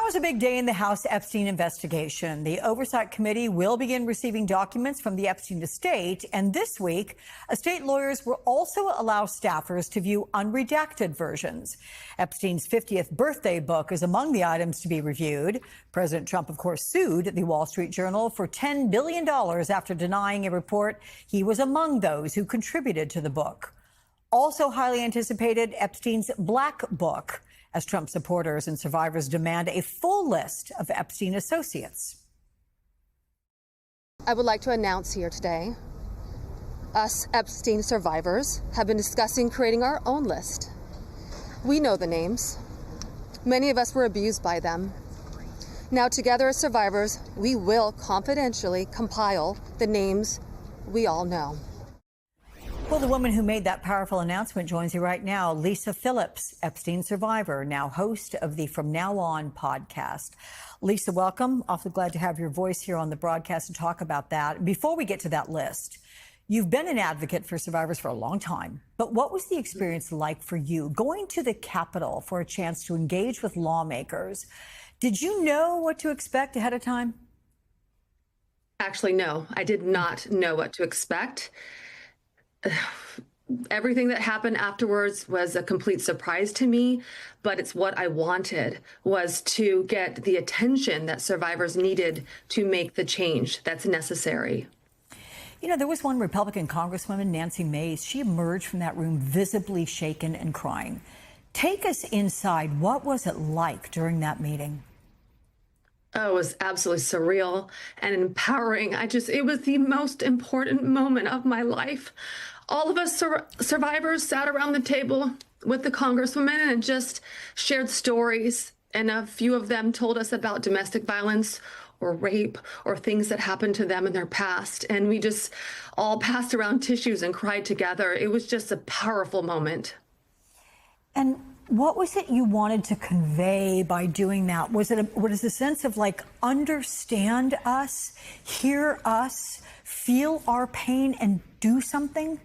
Tomorrow's a big day in the House Epstein investigation. The Oversight Committee will begin receiving documents from the Epstein estate. And this week, estate lawyers will also allow staffers to view unredacted versions. Epstein's 50th birthday book is among the items to be reviewed. President Trump, of course, sued the Wall Street Journal for $10 billion after denying a report he was among those who contributed to the book. Also highly anticipated, Epstein's Black Book, as Trump supporters and survivors demand a full list of Epstein associates. I would like to announce here today, us Epstein survivors have been discussing creating our own list. We know the names. Many of us were abused by them. Now, together as survivors, we will confidentially compile the names we all know. Well, the woman who made that powerful announcement joins you right now, Lisa Phillips, Epstein survivor, now host of the From Now On podcast. Lisa, welcome. Awfully glad to have your voice here on the broadcast to talk about that. Before we get to that list, you've been an advocate for survivors for a long time. But what was the experience like for you going to the Capitol for a chance to engage with lawmakers? Did you know what to expect ahead of time? Actually, no, I did not know what to expect. Everything that happened afterwards was a complete surprise to me, but it's what I wanted, was to get the attention that survivors needed to make the change that's necessary. You know, there was one Republican Congresswoman, Nancy Mace. She emerged from that room visibly shaken and crying. Take us inside. What was it like during that meeting? Oh, it was absolutely surreal and empowering. It was the most important moment of my life. All of us survivors sat around the table with the Congresswoman and just shared stories. And a few of them told us about domestic violence or rape or things that happened to them in their past. And we just all passed around tissues and cried together. It was just a powerful moment. And what was it you wanted to convey by doing that? Was it a sense of like, understand us, hear us, feel our pain and do something?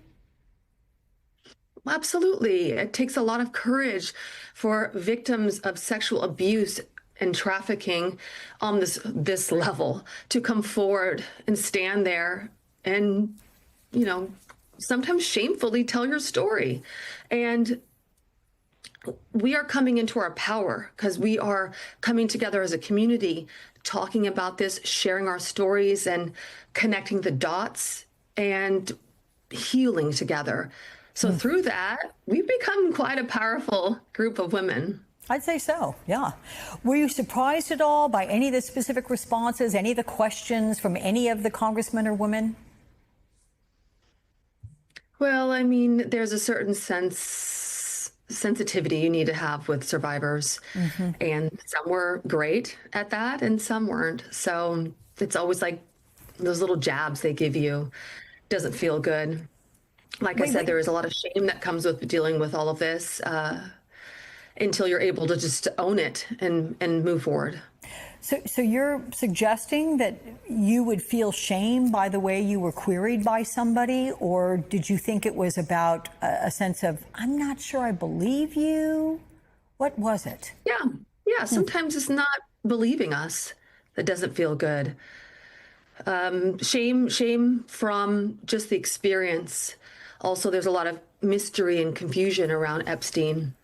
Absolutely. It takes a lot of courage for victims of sexual abuse and trafficking on this level to come forward and stand there and, you know, sometimes shamefully tell your story. And we are coming into our power because we are coming together as a community, talking about this, sharing our stories and connecting the dots and healing together. So through that, we've become quite a powerful group of women. I'd say so, yeah. Were you surprised at all by any of the specific responses, any of the questions from any of the congressmen or women? Well, I mean, there's a certain sensitivity you need to have with survivors. And some were great at that and some weren't. So it's always like those little jabs they give you. Doesn't feel good. Like I said, there is a lot of shame that comes with dealing with all of this until you're able to just own it and move forward. So you're suggesting that you would feel shame by the way you were queried by somebody, or did you think it was about a sense of, I'm not sure I believe you? What was it? Yeah. Sometimes it's not believing us that doesn't feel good. Shame from just the experience. Also, there's a lot of mystery and confusion around Epstein.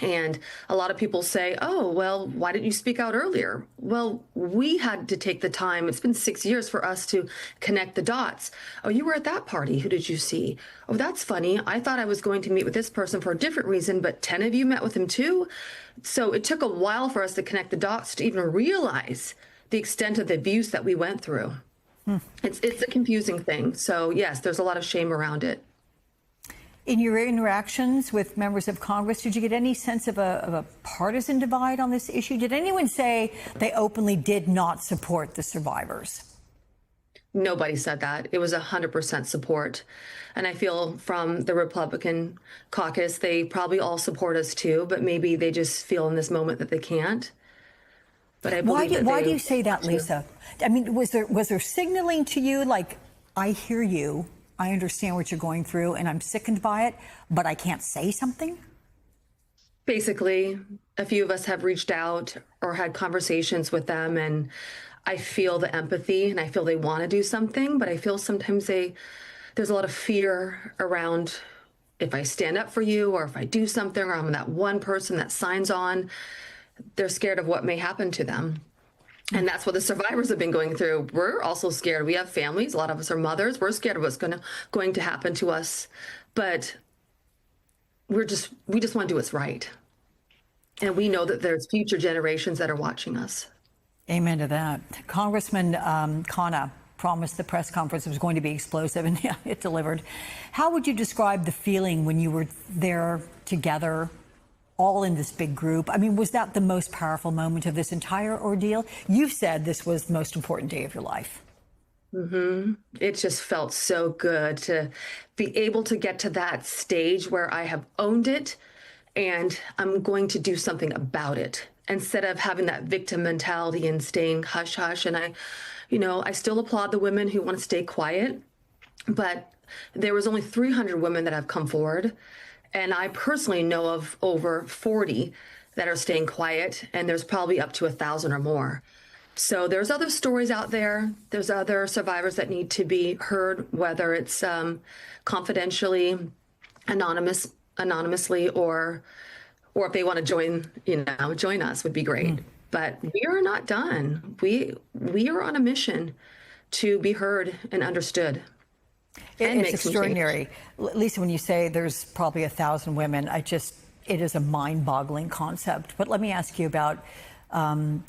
And a lot of people say, oh, well, why didn't you speak out earlier? Well, we had to take the time. It's been 6 years for us to connect the dots. Oh, you were at that party. Who did you see? Oh, that's funny. I thought I was going to meet with this person for a different reason, but 10 of you met with him too. So it took a while for us to connect the dots to even realize the extent of the abuse that we went through. It's a confusing thing. So yes, there's a lot of shame around it. In your interactions with members of Congress, did you get any sense of a partisan divide on this issue? Did anyone say they openly did not support the survivors? Nobody said that. It was 100% support. And I feel from the Republican caucus, they probably all support us too, but maybe they just feel in this moment that they can't. But I believe why do you say that, Lisa? I mean, was there signaling to you like, I hear you, I understand what you're going through, and I'm sickened by it, but I can't say something? Basically, a few of us have reached out or had conversations with them, and I feel the empathy and I feel they want to do something, but I feel sometimes there's a lot of fear around if I stand up for you or if I do something or I'm that one person that signs on, they're scared of what may happen to them. And that's what the survivors have been going through. We're also scared. We have families. A lot of us are mothers. We're scared of what's going to happen to us. But we just want to do what's right. And we know that there's future generations that are watching us. Amen to that. Congressman Khanna promised the press conference was going to be explosive, and yeah, it delivered. How would you describe the feeling when you were there together, all in this big group? I mean, was that the most powerful moment of this entire ordeal? You've said this was the most important day of your life. It just felt so good to be able to get to that stage where I have owned it and I'm going to do something about it instead of having that victim mentality and staying hush hush. And I still applaud the women who want to stay quiet, but there was only 300 women that have come forward. And I personally know of over 40 that are staying quiet, and there's probably up to 1,000 or more. So there's other stories out there. There's other survivors that need to be heard, whether it's confidentially, anonymously, or if they want to join us would be great. But we are not done. We are on a mission to be heard and understood. It's extraordinary. Lisa, when you say there's probably 1,000 women, it is a mind-boggling concept. But let me ask you about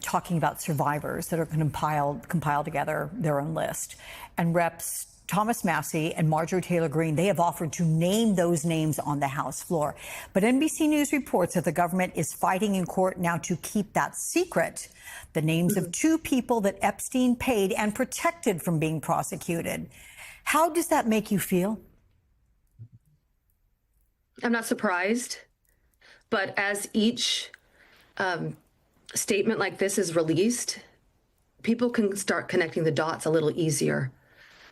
talking about survivors that are going to compile together their own list. And Reps Thomas Massie and Marjorie Taylor Greene, they have offered to name those names on the House floor. But NBC News reports that the government is fighting in court now to keep that secret. The names of 2 people that Epstein paid and protected from being prosecuted. How does that make you feel? I'm not surprised, but as each statement like this is released, people can start connecting the dots a little easier.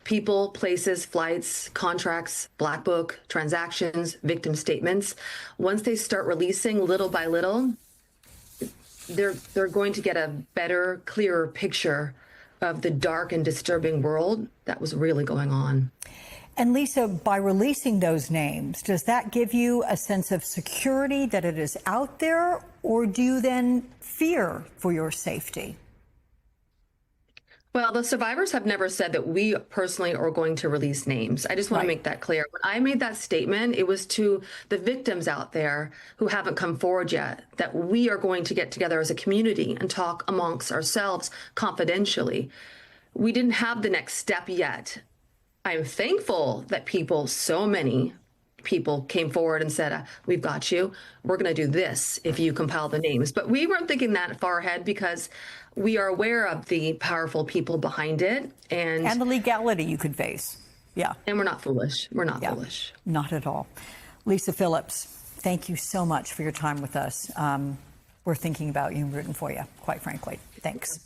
People, places, flights, contracts, black book, transactions, victim statements. Once they start releasing little by little, they're going to get a better, clearer picture of the dark and disturbing world that was really going on. And Lisa, by releasing those names, does that give you a sense of security that it is out there, or do you then fear for your safety? Well, the survivors have never said that we personally are going to release names. I just want to make that clear. When I made that statement, it was to the victims out there who haven't come forward yet, that we are going to get together as a community and talk amongst ourselves confidentially. We didn't have the next step yet. I'm thankful that so many people came forward and said, we've got you. We're going to do this if you compile the names. But we weren't thinking that far ahead because we are aware of the powerful people behind it. And the legality you could face. Yeah. And we're not foolish. We're not foolish. Not at all. Lisa Phillips, thank you so much for your time with us. We're thinking about you and rooting for you, quite frankly. Thanks.